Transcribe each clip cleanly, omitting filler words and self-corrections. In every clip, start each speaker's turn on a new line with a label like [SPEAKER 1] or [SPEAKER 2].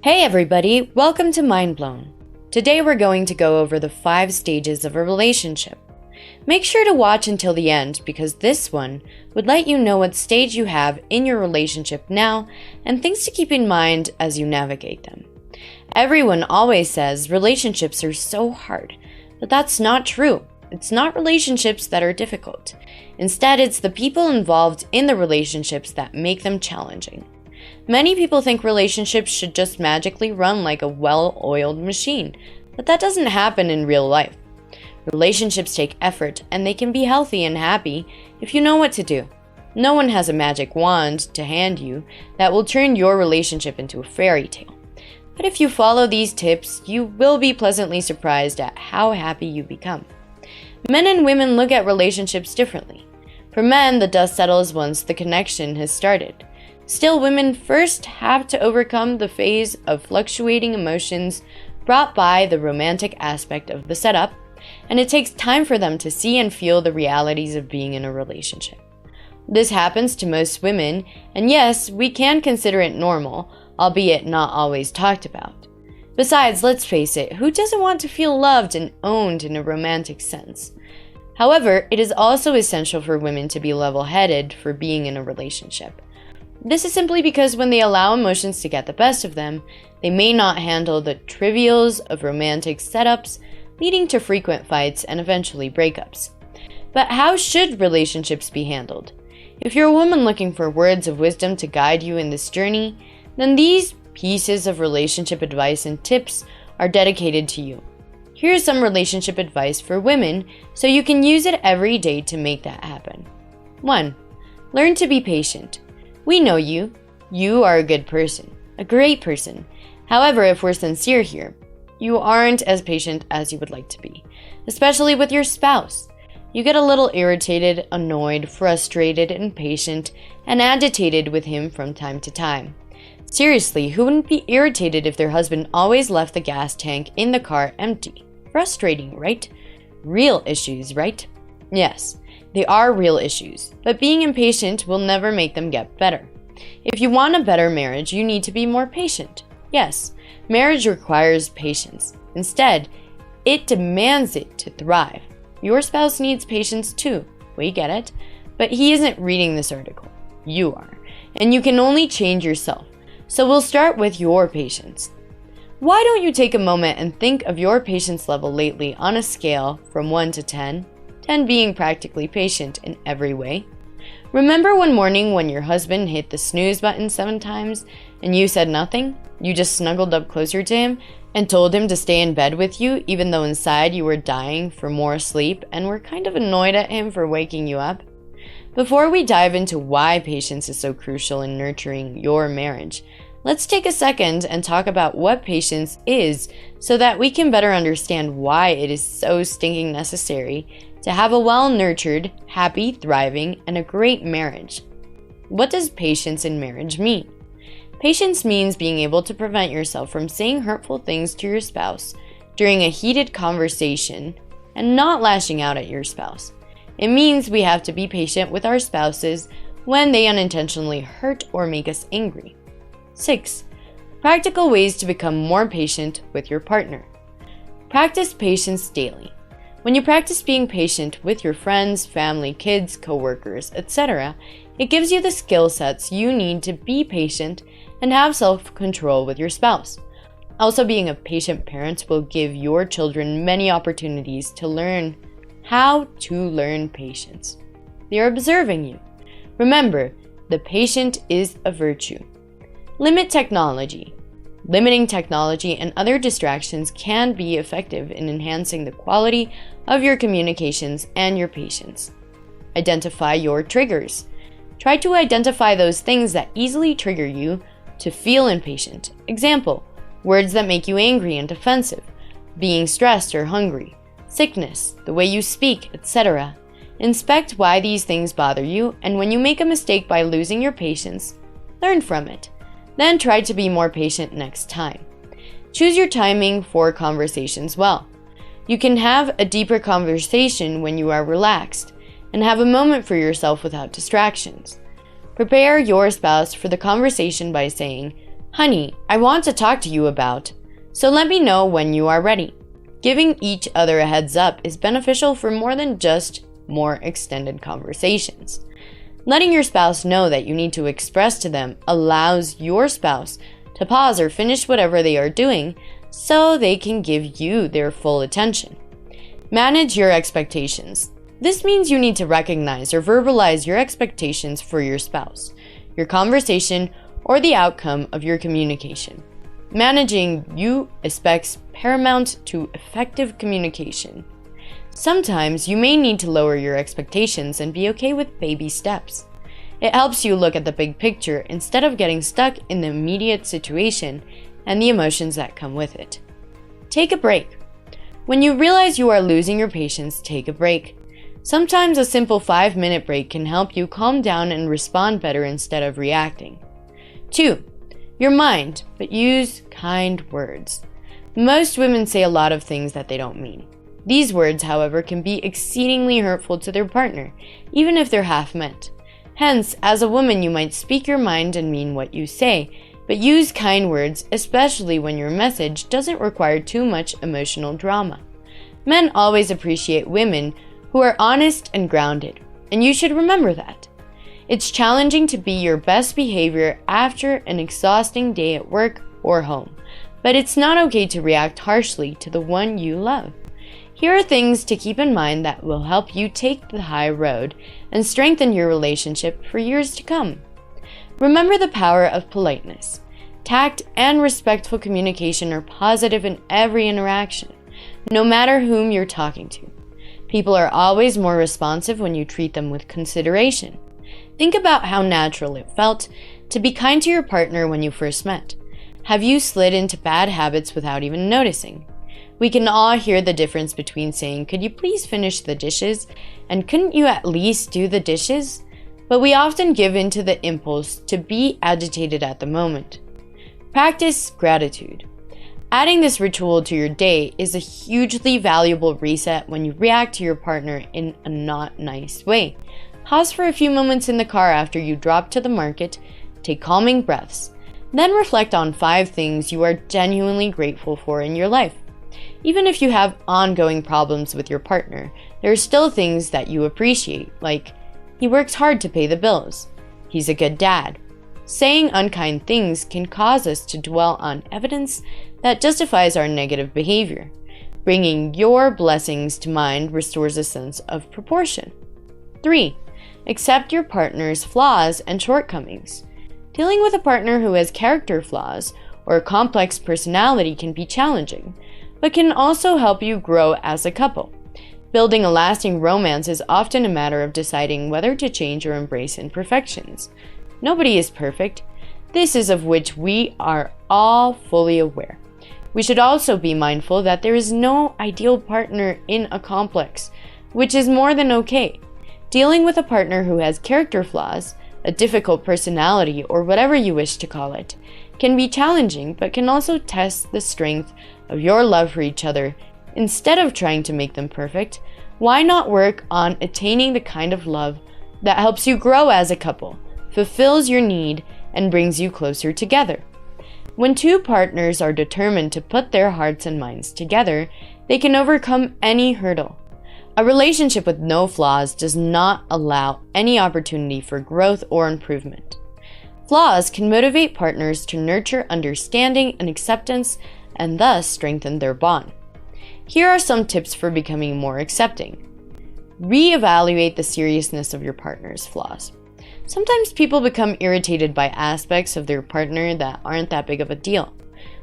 [SPEAKER 1] Hey everybody, welcome to Mind Blown. Today we're going to go over the 5 stages of a relationship. Make sure to watch until the end because this one would let you know what stage you have in your relationship now and things to keep in mind as you navigate them. Everyone always says relationships are so hard, but that's not true. It's not relationships that are difficult. Instead, it's the people involved in the relationships that make them challenging. Many people think relationships should just magically run like a well-oiled machine, but that doesn't happen in real life. Relationships take effort, and they can be healthy and happy if you know what to do. No one has a magic wand to hand you that will turn your relationship into a fairy tale. But if you follow these tips, you will be pleasantly surprised at how happy you become. Men and women look at relationships differently. For men, the dust settles once the connection has started. Still, women first have to overcome the phase of fluctuating emotions brought by the romantic aspect of the setup, and it takes time for them to see and feel the realities of being in a relationship. This happens to most women, and yes, we can consider it normal, albeit not always talked about. Besides, let's face it, who doesn't want to feel loved and owned in a romantic sense? However, it is also essential for women to be level-headed for being in a relationship. This is simply because when they allow emotions to get the best of them, they may not handle the trivials of romantic setups, leading to frequent fights and eventually breakups. But how should relationships be handled? If you're a woman looking for words of wisdom to guide you in this journey, then these pieces of relationship advice and tips are dedicated to you. Here's some relationship advice for women so you can use it every day to make that happen. 1. Learn to be patient. We know you. You are a good person, a great person. However, if we're sincere here, you aren't as patient as you would like to be, especially with your spouse. You get a little irritated, annoyed, frustrated, impatient, and agitated with him from time to time. Seriously, who wouldn't be irritated if their husband always left the gas tank in the car empty? Frustrating, right? Real issues, right? Yes. They are real issues, but being impatient will never make them get better. If you want a better marriage, you need to be more patient. Yes, marriage requires patience. Instead, it demands it to thrive. Your spouse needs patience too, we get it, but he isn't reading this article. You are, and you can only change yourself. So we'll start with your patience. Why don't you take a moment and think of your patience level lately on a scale from 1 to 10? 10 being practically patient in every way. Remember one morning when your husband hit the snooze button 7 times and you said nothing? You just snuggled up closer to him and told him to stay in bed with you even though inside you were dying for more sleep and were kind of annoyed at him for waking you up? Before we dive into why patience is so crucial in nurturing your marriage, let's take a second and talk about what patience is so that we can better understand why it is so stinking necessary to have a well-nurtured, happy, thriving, and a great marriage. What does patience in marriage mean? Patience means being able to prevent yourself from saying hurtful things to your spouse during a heated conversation and not lashing out at your spouse. It means we have to be patient with our spouses when they unintentionally hurt or make us angry. 6. Practical ways to become more patient with your partner. Practice patience daily. When you practice being patient with your friends, family, kids, coworkers, etc., it gives you the skill sets you need to be patient and have self-control with your spouse. Also, being a patient parent will give your children many opportunities to learn how to learn patience. They are observing you. Remember, the patient is a virtue. Limit technology. Limiting technology and other distractions can be effective in enhancing the quality of your communications and your patience. Identify your triggers. Try to identify those things that easily trigger you to feel impatient. Example, words that make you angry and defensive, being stressed or hungry, sickness, the way you speak, etc. Inspect why these things bother you, and when you make a mistake by losing your patience, learn from it. Then try to be more patient next time. Choose your timing for conversations well. You can have a deeper conversation when you are relaxed and have a moment for yourself without distractions. Prepare your spouse for the conversation by saying, Honey, I want to talk to you about, so let me know when you are ready. Giving each other a heads up is beneficial for more than just more extended conversations. Letting your spouse know that you need to express to them allows your spouse to pause or finish whatever they are doing so they can give you their full attention. Manage your expectations. This means you need to recognize or verbalize your expectations for your spouse, your conversation, or the outcome of your communication. Managing you expects paramount to effective communication. Sometimes you may need to lower your expectations and be okay with baby steps. It helps you look at the big picture instead of getting stuck in the immediate situation and the emotions that come with it. Take a break. When you realize you are losing your patience, take a break. Sometimes a simple 5-minute break can help you calm down and respond better instead of reacting. 2. Your mind, but use kind words. Most women say a lot of things that they don't mean. These words, however, can be exceedingly hurtful to their partner, even if they're half meant. Hence, as a woman, you might speak your mind and mean what you say, but use kind words, especially when your message doesn't require too much emotional drama. Men always appreciate women who are honest and grounded, and you should remember that. It's challenging to be your best behavior after an exhausting day at work or home, but it's not okay to react harshly to the one you love. Here are things to keep in mind that will help you take the high road and strengthen your relationship for years to come. Remember the power of politeness. Tact and respectful communication are positive in every interaction, no matter whom you're talking to. People are always more responsive when you treat them with consideration. Think about how natural it felt to be kind to your partner when you first met. Have you slid into bad habits without even noticing? We can all hear the difference between saying, "Could you please finish the dishes?" and "Couldn't you at least do the dishes?" But we often give in to the impulse to be agitated at the moment. Practice gratitude. Adding this ritual to your day is a hugely valuable reset when you react to your partner in a not nice way. Pause for a few moments in the car after you drop to the market, take calming breaths, then reflect on 5 things you are genuinely grateful for in your life. Even if you have ongoing problems with your partner, there are still things that you appreciate, like, he works hard to pay the bills, he's a good dad. Saying unkind things can cause us to dwell on evidence that justifies our negative behavior. Bringing your blessings to mind restores a sense of proportion. 3. Accept your partner's flaws and shortcomings. Dealing with a partner who has character flaws or a complex personality can be challenging, but can also help you grow as a couple. Building a lasting romance is often a matter of deciding whether to change or embrace imperfections. Nobody is perfect. This is of which we are all fully aware. We should also be mindful that there is no ideal partner in a complex, which is more than okay. Dealing with a partner who has character flaws, a difficult personality, or whatever you wish to call it, can be challenging, but can also test the strength of your love for each other. Instead of trying to make them perfect, why not work on attaining the kind of love that helps you grow as a couple, fulfills your need, and brings you closer together? When 2 partners are determined to put their hearts and minds together, they can overcome any hurdle. A relationship with no flaws does not allow any opportunity for growth or improvement. Flaws can motivate partners to nurture understanding and acceptance and thus strengthen their bond. Here are some tips for becoming more accepting. Reevaluate the seriousness of your partner's flaws. Sometimes people become irritated by aspects of their partner that aren't that big of a deal.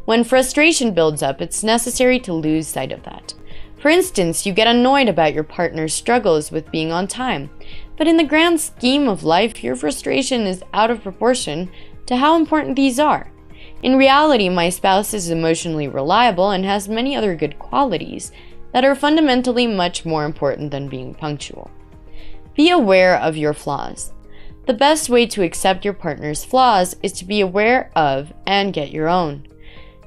[SPEAKER 1] When frustration builds up, it's necessary to lose sight of that. For instance, you get annoyed about your partner's struggles with being on time, but in the grand scheme of life, your frustration is out of proportion to how important these are. In reality, my spouse is emotionally reliable and has many other good qualities that are fundamentally much more important than being punctual. Be aware of your flaws. The best way to accept your partner's flaws is to be aware of and get your own.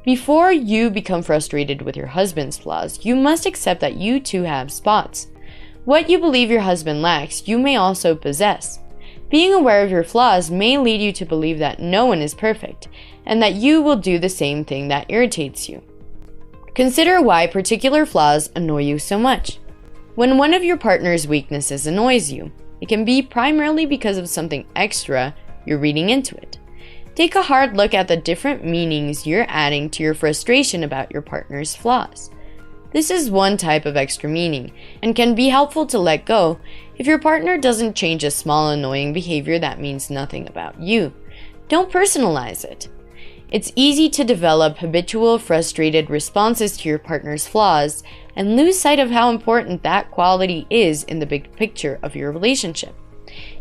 [SPEAKER 1] Before you become frustrated with your husband's flaws, you must accept that you too have spots. What you believe your husband lacks, you may also possess. Being aware of your flaws may lead you to believe that no one is perfect, and that you will do the same thing that irritates you. Consider why particular flaws annoy you so much. When one of your partner's weaknesses annoys you, it can be primarily because of something extra you're reading into it. Take a hard look at the different meanings you're adding to your frustration about your partner's flaws. This is one type of extra meaning, and can be helpful to let go if your partner doesn't change a small annoying behavior that means nothing about you. Don't personalize it. It's easy to develop habitual, frustrated responses to your partner's flaws and lose sight of how important that quality is in the big picture of your relationship.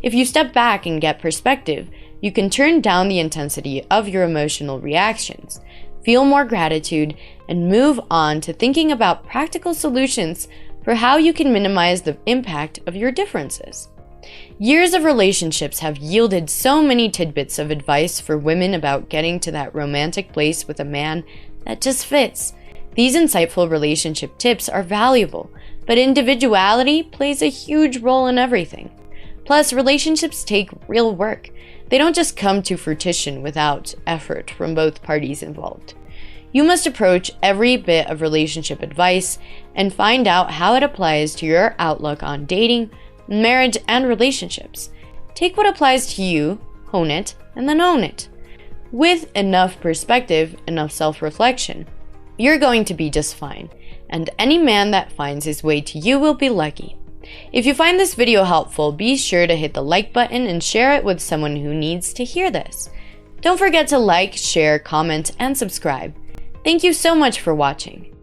[SPEAKER 1] If you step back and get perspective, you can turn down the intensity of your emotional reactions, feel more gratitude, and move on to thinking about practical solutions for how you can minimize the impact of your differences. Years of relationships have yielded so many tidbits of advice for women about getting to that romantic place with a man that just fits. These insightful relationship tips are valuable, but individuality plays a huge role in everything. Plus, relationships take real work. They don't just come to fruition without effort from both parties involved. You must approach every bit of relationship advice and find out how it applies to your outlook on dating, marriage, and relationships. Take what applies to you, hone it, and then own it. With enough perspective, enough self-reflection, you're going to be just fine, and any man that finds his way to you will be lucky. If you find this video helpful, be sure to hit the like button and share it with someone who needs to hear this. Don't forget to like, share, comment, and subscribe. Thank you so much for watching.